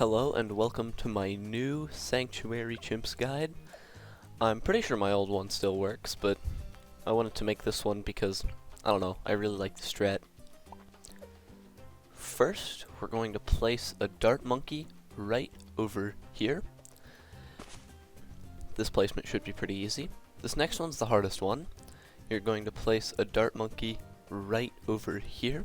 Hello and welcome to my new Sanctuary Chimps guide. I'm pretty sure my old one still works, but I wanted to make this one because, I don't know, I really like the strat. First, we're going to place a dart monkey right over here. This placement should be pretty easy. This next one's the hardest one. You're going to place a dart monkey right over here.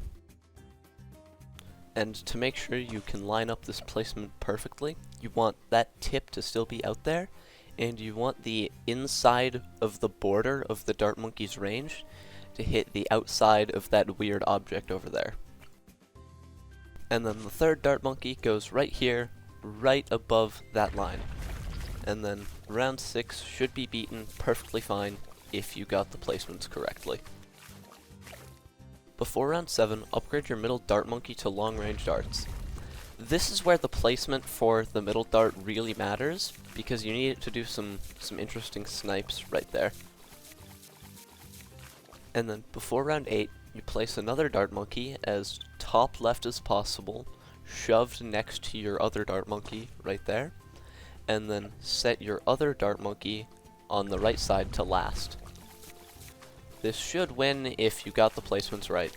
And to make sure you can line up this placement perfectly, you want that tip to still be out there, and you want the inside of the border of the dart monkey's range to hit the outside of that weird object over there. And then the third dart monkey goes right here, right above that line. And then round 6 should be beaten perfectly fine if you got the placements correctly. Before round 7, upgrade your middle dart monkey to long-range darts. This is where the placement for the middle dart really matters, because you need it to do some interesting snipes right there. And then before round 8, you place another dart monkey as top left as possible, shoved next to your other dart monkey right there, and then set your other dart monkey on the right side to last. This should win if you got the placements right.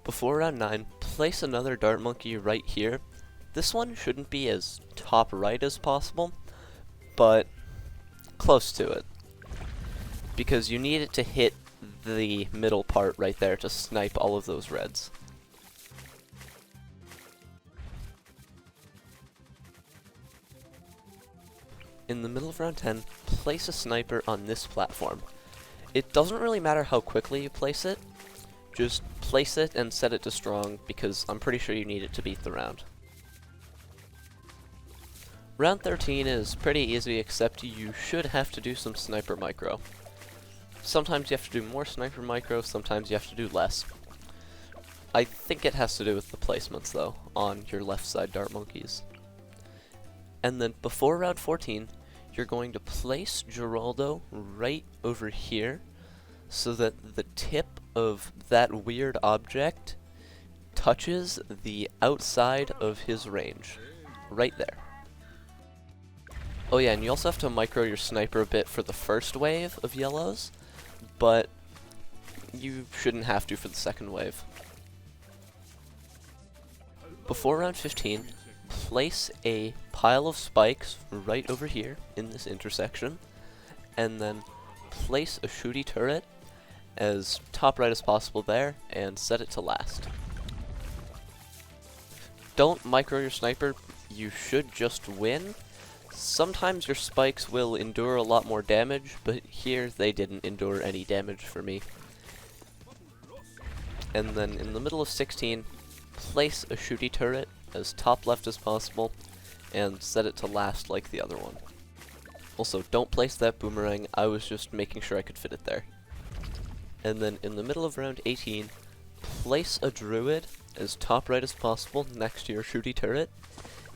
Before round 9, place another dart monkey right here. This one shouldn't be as top right as possible, but close to it. Because you need it to hit the middle part right there to snipe all of those reds. In the middle of round 10, place a sniper on this platform. It doesn't really matter how quickly you place it, just place it and set it to strong because I'm pretty sure you need it to beat the round. Round 13 is pretty easy, except you should have to do some sniper micro. Sometimes you have to do more sniper micro, sometimes you have to do less. I think it has to do with the placements though, on your left side dart monkeys. And then before round 14, you're going to place Geraldo right over here so that the tip of that weird object touches the outside of his range. Right there. Oh yeah, and you also have to micro your sniper a bit for the first wave of yellows, but you shouldn't have to for the second wave. Before round 15, place a pile of spikes right over here in this intersection, and then place a shooty turret as top right as possible there, and set it to last. Don't micro your sniper, you should just win. Sometimes your spikes will endure a lot more damage, but here they didn't endure any damage for me. And then in the middle of 16, place a shooty turret as top left as possible, and set it to last like the other one. Also, don't place that boomerang, I was just making sure I could fit it there. And then in the middle of round 18, place a druid as top right as possible next to your shooty turret,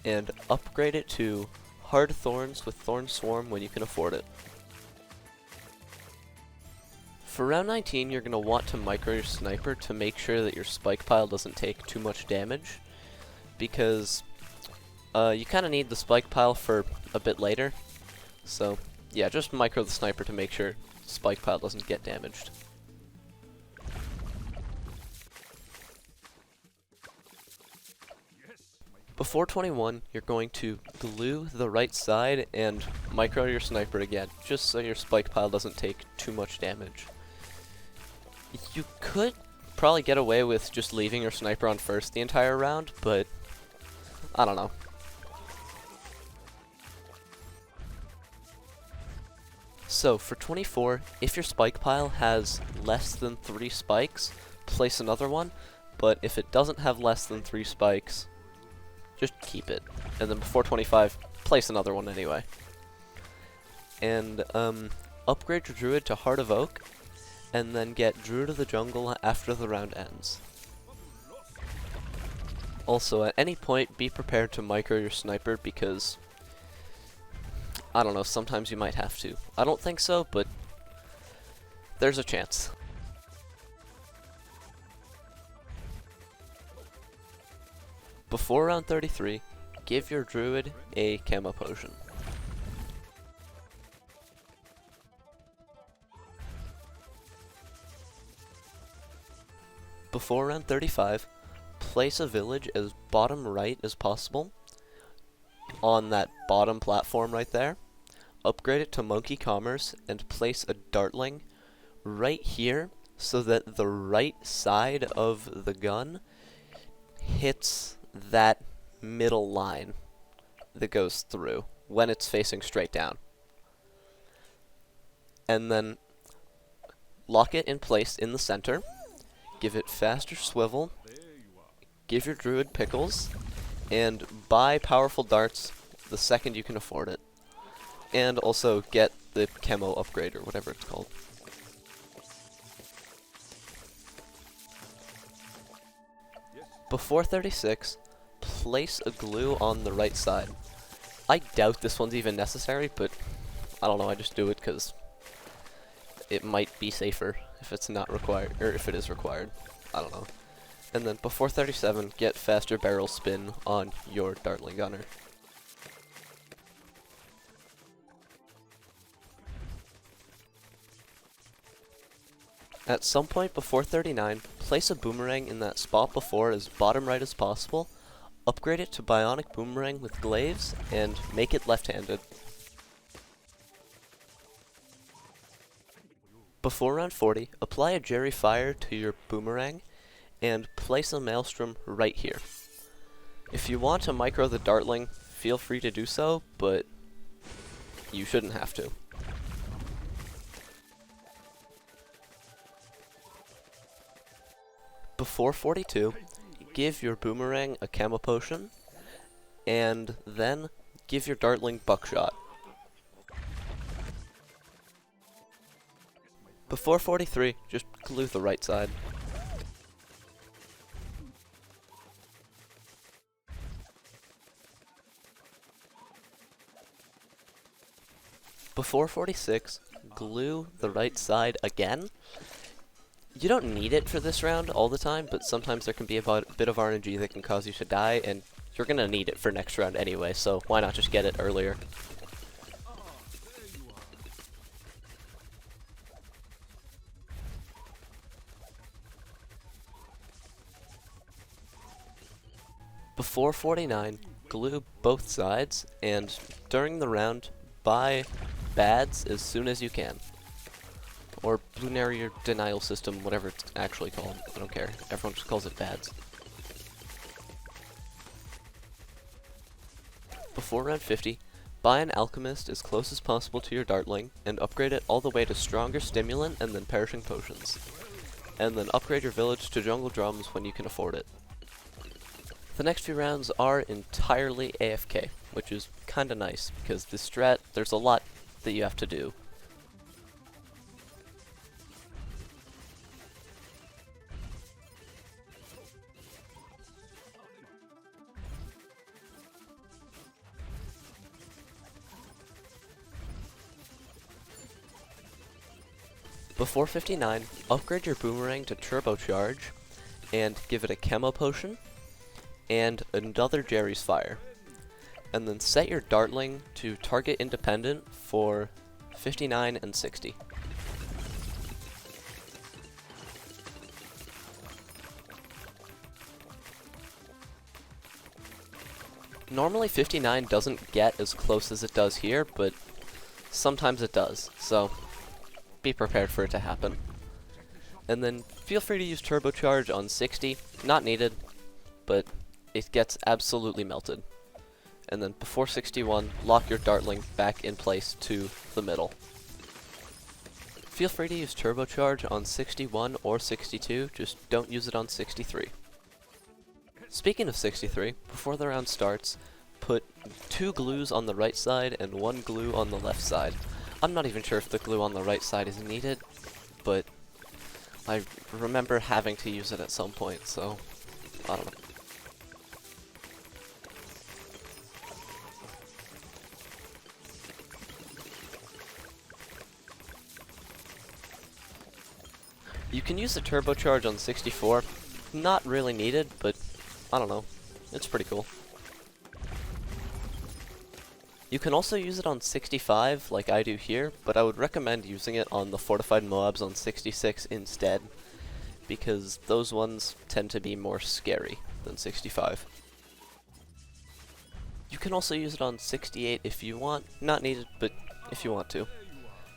and upgrade it to hard thorns with thorn swarm when you can afford it. For round 19, you're going to want to micro your sniper to make sure that your spike pile doesn't take too much damage, because you kind of need the spike pile for a bit later. So yeah, just micro the sniper to make sure the spike pile doesn't get damaged. Before 21, you're going to glue the right side and micro your sniper again, just so your spike pile doesn't take too much damage. You could probably get away with just leaving your sniper on first the entire round, but I don't know. So for 24, if your spike pile has less than 3 spikes, place another one, but if it doesn't have less than 3 spikes, just keep it. And then before 25, place another one anyway. And upgrade your druid to Heart of Oak, and then get Druid of the Jungle after the round ends. Also, at any point, be prepared to micro your sniper because, I don't know, sometimes you might have to. I don't think so, but there's a chance. Before round 33, give your druid a camo potion. Before round 35, place a village as bottom right as possible on that bottom platform right there. Upgrade it to Monkey Commerce and place a dartling right here so that the right side of the gun hits that middle line that goes through when it's facing straight down. And then lock it in place in the center. Give it faster swivel, give your druid pickles, and buy powerful darts the second you can afford it. And also get the camo upgrade or whatever it's called. Before 36, place a glue on the right side. I doubt this one's even necessary, but I don't know, I just do it because it might be safer if it's not required, or if it is required. I don't know. And then before 37, get faster barrel spin on your dartling gunner. At some point before 39, place a boomerang in that spot before as bottom right as possible, upgrade it to bionic boomerang with glaives, and make it left-handed. Before round 40, apply a Jerry Fire to your boomerang, and place a maelstrom right here. If you want to micro the dartling, feel free to do so, but you shouldn't have to. Before 42, give your boomerang a camo potion, and then give your dartling buckshot. Before 43, just glue the right side. Before 46, glue the right side again. You don't need it for this round all the time, but sometimes there can be a bit of RNG that can cause you to die, and you're gonna need it for next round anyway, so why not just get it earlier? Before 49, glue both sides, and during the round, buy bads as soon as you can. Or Bloon denial system, whatever it's actually called. I don't care. Everyone just calls it bads. Before round 50, buy an alchemist as close as possible to your dartling, and upgrade it all the way to stronger stimulant and then perishing potions. And then upgrade your village to jungle drums when you can afford it. The next few rounds are entirely AFK, which is kinda nice, because this strat, there's a lot that you have to do. Before 59, upgrade your boomerang to turbocharge, and give it a camo potion, and another Jerry's Fire. And then set your dartling to target independent for 59 and 60. Normally 59 doesn't get as close as it does here, but sometimes it does, so be prepared for it to happen. And then feel free to use turbocharge on 60, not needed, but it gets absolutely melted. And then before 61, lock your dartling back in place to the middle. Feel free to use turbocharge on 61 or 62, just don't use it on 63. Speaking of 63, before the round starts, put 2 glues on the right side and 1 glue on the left side. I'm not even sure if the glue on the right side is needed, but I remember having to use it at some point, so I don't know. You can use the turbocharge on 64, not really needed, but I don't know, It's pretty cool. You can also use it on 65 like I do here, but I would recommend using it on the fortified Moabs on 66 instead, because those ones tend to be more scary than 65. You can also use it on 68 if you want, not needed, but if you want to.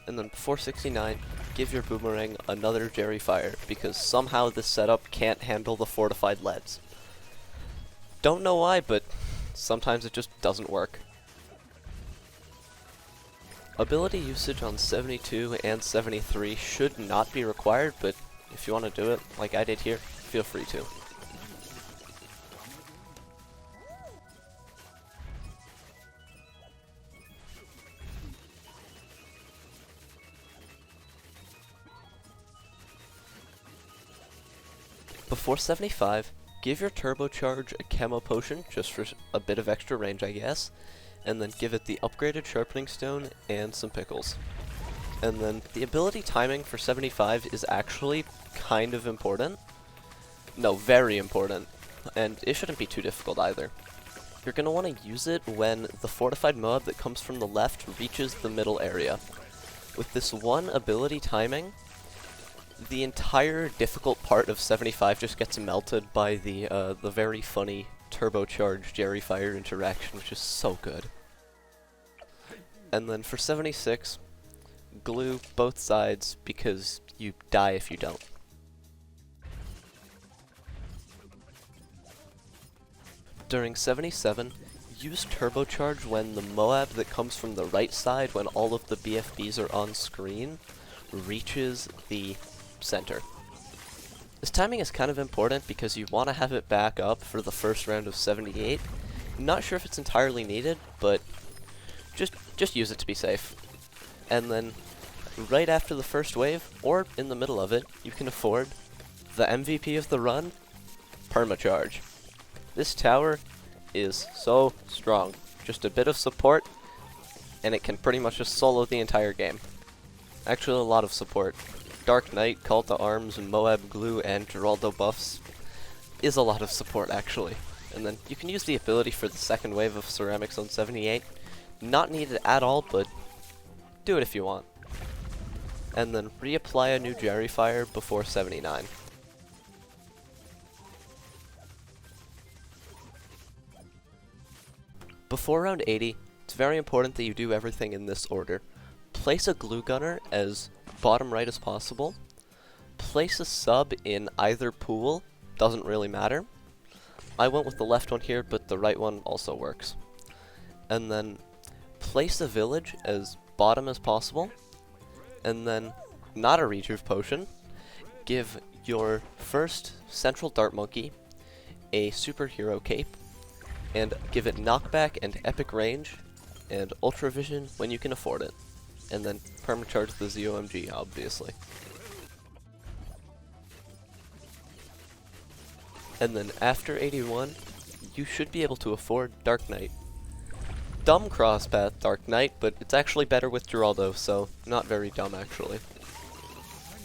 And then before 69, give your boomerang another Jerry Fire, because somehow this setup can't handle the fortified leads. Don't know why, but sometimes it just doesn't work. Ability usage on 72 and 73 should not be required, but if you want to do it, like I did here, feel free to. Before 75, give your turbocharge a camo potion, just for a bit of extra range I guess, and then give it the upgraded sharpening stone and some pickles. And then the ability timing for 75 is actually kind of important. No, very important. And it shouldn't be too difficult either. You're going to want to use it when the fortified Moab that comes from the left reaches the middle area. With this one ability timing, the entire difficult part of 75 just gets melted by the very funny turbocharged Jerry Fire interaction, which is so good. And then for 76, glue both sides because you die if you don't. During 77, use turbocharge when the Moab that comes from the right side when all of the BFBs are on screen reaches the center. This timing is kind of important because you want to have it back up for the first round of 78. Not sure if it's entirely needed, but just use it to be safe. And then right after the first wave, or in the middle of it, you can afford the MVP of the run, Perma charge. This tower is so strong. Just a bit of support, and it can pretty much just solo the entire game. Actually, a lot of support. Dark Knight, Call to Arms, Moab Glue, and Geraldo buffs is a lot of support, actually. And then you can use the ability for the second wave of ceramics on 78. Not needed at all, but do it if you want. And then reapply a new Jerry Fire before 79. Before round 80, it's very important that you do everything in this order. Place a glue gunner as bottom right as possible. Place a sub in either pool, doesn't really matter. I went with the left one here, but the right one also works. And then place a village as bottom as possible. And then, not a rejuve potion, give your first central dart monkey a superhero cape, and give it knockback and epic range, and ultra vision when you can afford it. And then permacharge the ZOMG, obviously. And then after 81, you should be able to afford Dark Knight. Dumb crosspath Dark Knight, but it's actually better with Geraldo, so not very dumb actually.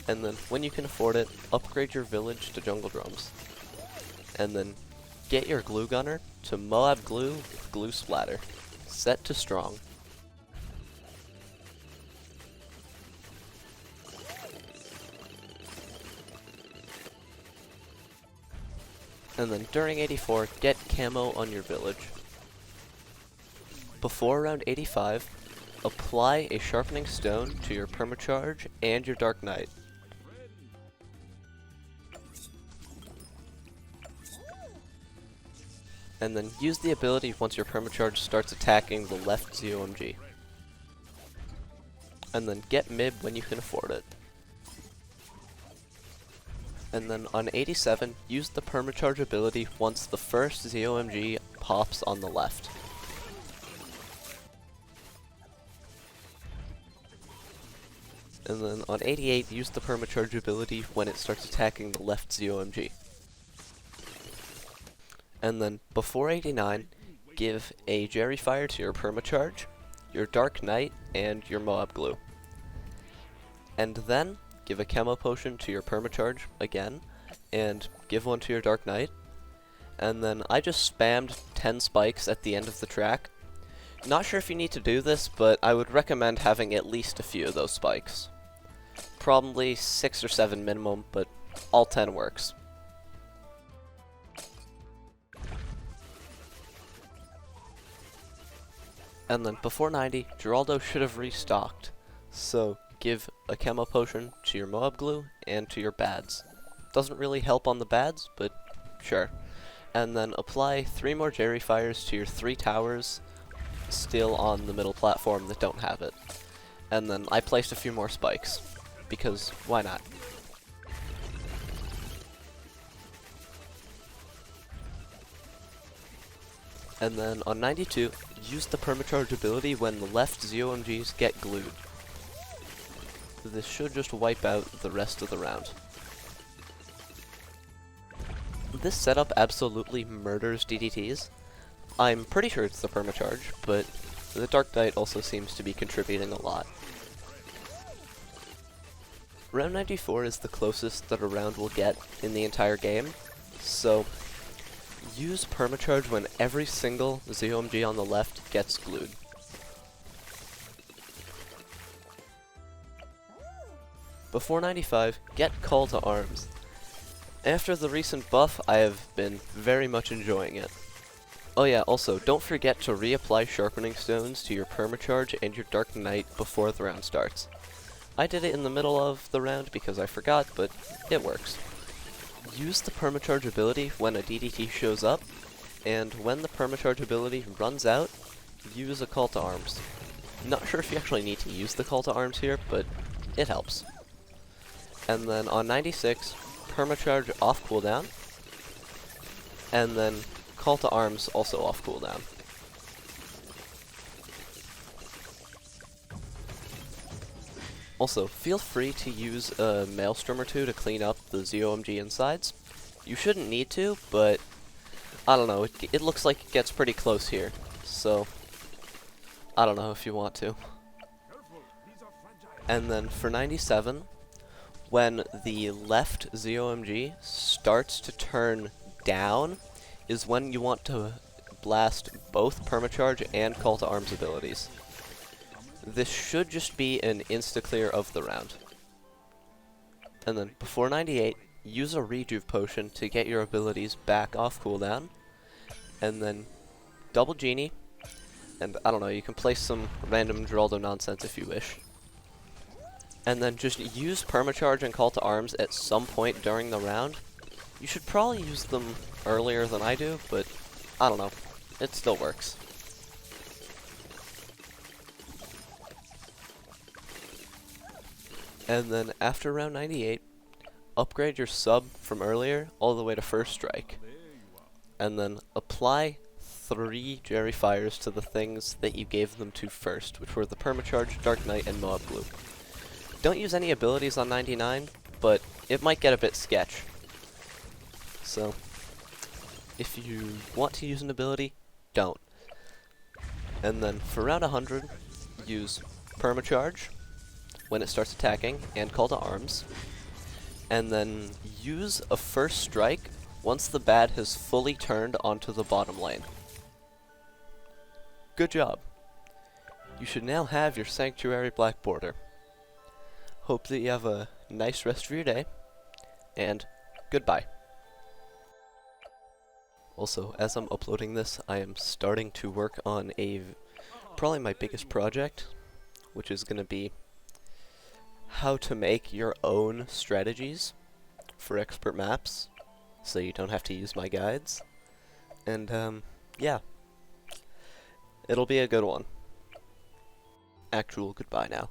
And then when you can afford it, upgrade your village to jungle drums. And then get your glue gunner to Moab glue with glue splatter. Set to strong. And then during 84, get camo on your village. Before around 85, apply a sharpening stone to your permacharge and your Dark Knight. And then use the ability once your permacharge starts attacking the left ZOMG. And then get mid when you can afford it. And then on 87, use the permacharge ability once the first ZOMG pops on the left. And then on 88, use the permacharge ability when it starts attacking the left ZOMG. And then before 89, give a Jerry Fire to your permacharge, your Dark Knight, and your Moab Glue. And then give a camo potion to your permacharge again, and give one to your Dark Knight. and then I just spammed 10 spikes at the end of the track. Not sure if you need to do this, but I would recommend having at least a few of those spikes. Probably 6 or 7 minimum, but all 10 works. And then before 90, Geraldo should have restocked. So give a camo potion to your Moab glue and to your bads. Doesn't really help on the bads, but sure. And then apply 3 more Jerry Fires to your 3 towers still on the middle platform that don't have it. And then I placed a few more spikes, because why not? And then on 92, use the permacharge ability when the left ZOMGs get glued. This should just wipe out the rest of the round. This setup absolutely murders DDTs. I'm pretty sure it's the permacharge, but the Dark Knight also seems to be contributing a lot. Round 94 is the closest that a round will get in the entire game, so use permacharge when every single ZOMG on the left gets glued. Before 95, get Call to Arms. After the recent buff, I have been very much enjoying it. Oh yeah, also, don't forget to reapply Sharpening Stones to your permacharge and your Dark Knight before the round starts. I did it in the middle of the round because I forgot, but it works. Use the permacharge ability when a DDT shows up, and when the permacharge ability runs out, use a Call to Arms. Not sure if you actually need to use the Call to Arms here, but it helps. And then on 96, permacharge off cooldown, and then Call to Arms also off cooldown. Also, feel free to use a Maelstrom or two to clean up the ZOMG insides. You shouldn't need to, but I don't know, it looks like it gets pretty close here, so I don't know if you want to. And then for 97, when the left ZOMG starts to turn down, is when you want to blast both permacharge and Call to Arms abilities. This should just be an insta-clear of the round. And then, before 98, use a Rejuve potion to get your abilities back off cooldown. And then, double Genie, and I don't know, you can place some random Geraldo nonsense if you wish. And then just use permacharge and Call to Arms at some point during the round. You should probably use them earlier than I do, but I don't know, it still works. And then after round 98, upgrade your sub from earlier all the way to first strike. And then apply 3 Jerry Fires to the things that you gave them to first, which were the permacharge, Dark Knight, and Moab Glue. Don't use any abilities on 99, but it might get a bit sketch. So, if you want to use an ability, don't. And then for round 100, use permacharge when it starts attacking, and Call to Arms. And then use a first strike once the bat has fully turned onto the bottom lane. Good job. You should now have your Sanctuary Black Border. Hope that you have a nice rest of your day, and goodbye. Also, as I'm uploading this, I am starting to work on probably my biggest project, which is going to be how to make your own strategies for expert maps, so you don't have to use my guides. And, yeah. It'll be a good one. Actual goodbye now.